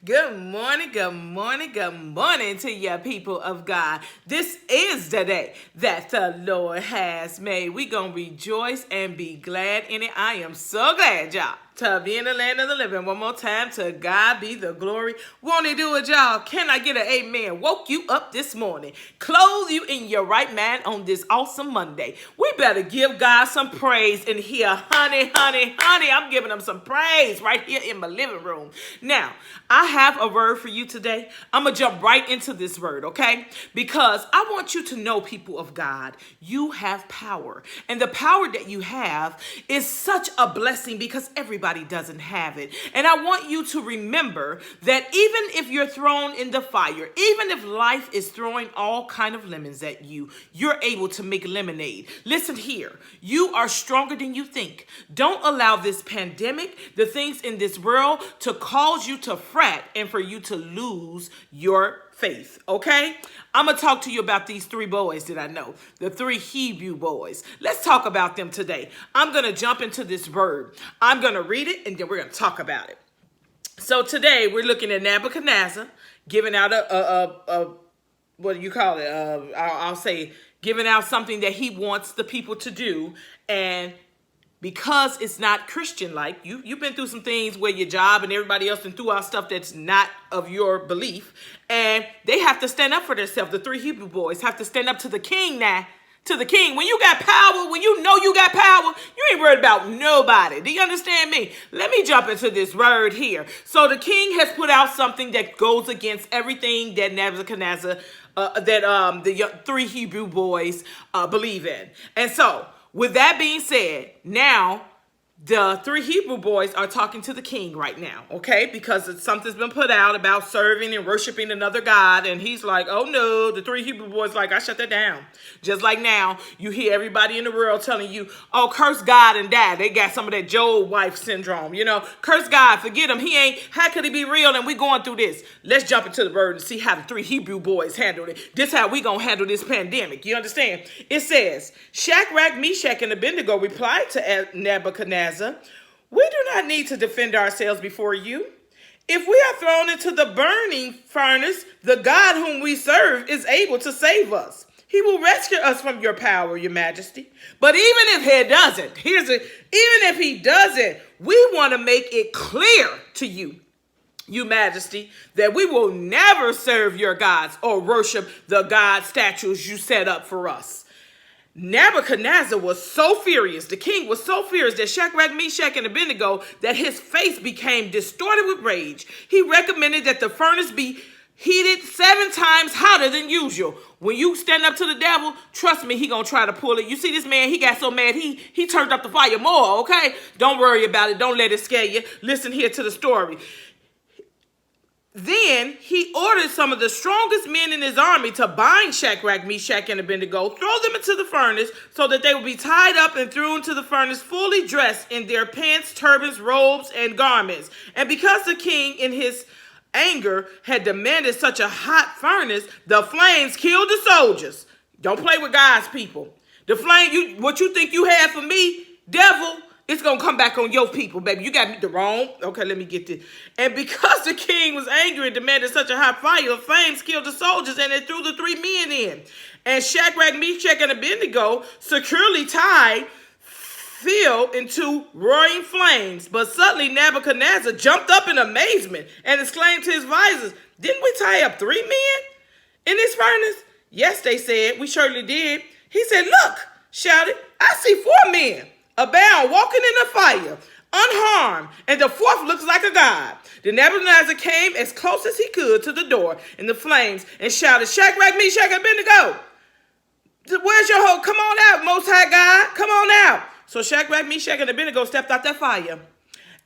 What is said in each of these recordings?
Good morning to you people of God. This is the day that the Lord has made. We gonna rejoice and be glad in it. I am so glad, y'all, to be in the land of the living. One more time, to God be the glory. Won't he do it, y'all? Can I get an amen? Woke you up this morning, clothe you in your right mind on this awesome Monday. We better give God some praise in here. Honey, I'm giving him some praise right here in my living room. Now, I have a word for you today. I'm going to jump right into this word, okay? Because I want you to know, people of God, you have power. And the power that you have is such a blessing because everybody doesn't have it. And I want you to remember that even if you're thrown in the fire, even if life is throwing all kind of lemons at you, you're able to make lemonade. Listen here, you are stronger than you think. Don't allow this pandemic, the things in this world, to cause you to fret and for you to lose your faith, okay? I'm going to talk to you about these three boys that I know, the three Hebrew boys. Let's talk about them today. I'm going to jump into this word. I'm going to read it, and then we're going to talk about it. So today, we're looking at Nebuchadnezzar giving out a what do you call it? I'll say giving out something that he wants the people to do, and because it's not Christian-like, you've been through some things where your job and everybody else and threw out stuff that's not of your belief, and they have to stand up for themselves. The three Hebrew boys have to stand up to the king now. To the king. When you got power, when you know you got power, you ain't worried about nobody. Do you understand me? Let me jump into this word here. So the king has put out something that goes against everything that Nebuchadnezzar, the three Hebrew boys believe in. And so, with that being said, now the three Hebrew boys are talking to the king right now, okay? Because something's been put out about serving and worshiping another god, and he's like, oh no, the three Hebrew boys like, I shut that down. Just like now, you hear everybody in the world telling you, oh, curse God and die. They got some of that Job wife syndrome, curse God, forget him. How could he be real and we going through this? Let's jump into the word and see how the three Hebrew boys handled it. This how we gonna handle this pandemic, you understand? It says, Shadrach, Meshach, and Abednego replied to Nebuchadnezzar, we do not need to defend ourselves before you. If we are thrown into the burning furnace, the God whom we serve is able to save us. He will rescue us from your power, your majesty. But even if he doesn't, even if he doesn't, we want to make it clear to you, your majesty, that we will never serve your gods or worship the god statues you set up for us. Nebuchadnezzar was so furious, the king was so furious that Shadrach, Meshach, and Abednego, that his face became distorted with rage. He recommended that the furnace be heated 7 times hotter than usual. When you stand up to the devil, trust me, he gonna try to pull it. You see this man, he got so mad, he turned up the fire more, okay? Don't worry about it. Don't let it scare you. Listen here to the story. Then he ordered some of the strongest men in his army to bind Shadrach, Meshach, and Abednego, throw them into the furnace so that they would be tied up and thrown into the furnace fully dressed in their pants, turbans, robes, and garments. And because the king in his anger had demanded such a hot furnace, the flames killed the soldiers. Don't play with God's people. The flame, what you think you had for me, devil, it's going to come back on your people, baby. You got me the wrong. Okay, let me get this. And because the king was angry and demanded such a hot fire, the flames killed the soldiers and it threw the 3 men in. And Shadrach, Meshach, and Abednego, securely tied, fell into roaring flames. But suddenly Nebuchadnezzar jumped up in amazement and exclaimed to his advisors, didn't we tie up 3 men in this furnace? Yes, they said, we surely did. He said, look, shouted, I see 4 men abound, walking in the fire, unharmed, and the 4th looks like a god. Then Nebuchadnezzar came as close as he could to the door in the flames and shouted, Shadrach, Meshach, and Abednego, where's your hope? Come on out, Most High God, come on out. So Shadrach, Meshach, and Abednego stepped out that fire.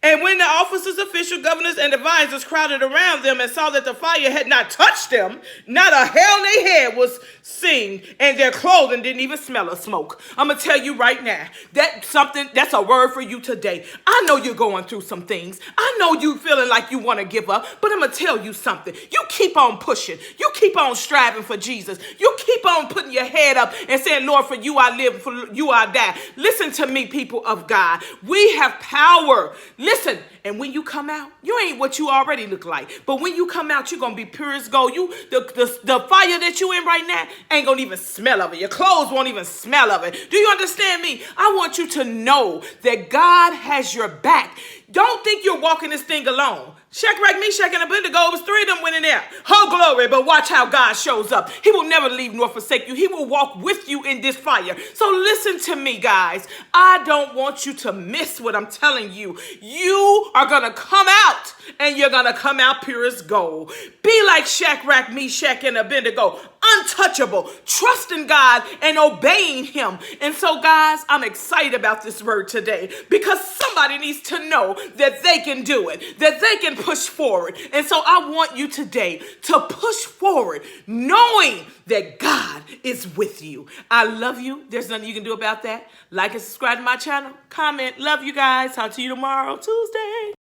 And when the officers, officials, governors, and advisors crowded around them and saw that the fire had not touched them, not a hair on their head was seen, and their clothing didn't even smell of smoke. I'm going to tell you right now, that's a word for you today. I know you're going through some things. I know you feeling like you want to give up, but I'm going to tell you something. You keep on pushing. You keep on striving for Jesus. You keep on putting your head up and saying, Lord, for you I live, for you I die. Listen to me, people of God. We have power. Listen, and when you come out, you ain't what you already look like. But when you come out, you're going to be pure as gold. The fire that you in right now ain't going to even smell of it. Your clothes won't even smell of it. Do you understand me? I want you to know that God has your back. Don't think you're walking this thing alone. Shadrach, Meshach, and Abednego, it was three of them went in there. Oh, glory, but watch how God shows up. He will never leave nor forsake you. He will walk with you in this fire. So listen to me, guys. I don't want you to miss what I'm telling you. You are going to come out, and you're going to come out pure as gold. Be like Shadrach, Meshach, and Abednego, untouchable, trusting God and obeying him. And so, guys, I'm excited about this word today because somebody needs to know that they can do it, that they can push forward. And so I want you today to push forward, knowing that God is with you. I love you. There's nothing you can do about that. Like and subscribe to my channel. Comment. Love you guys. Talk to you tomorrow, Tuesday.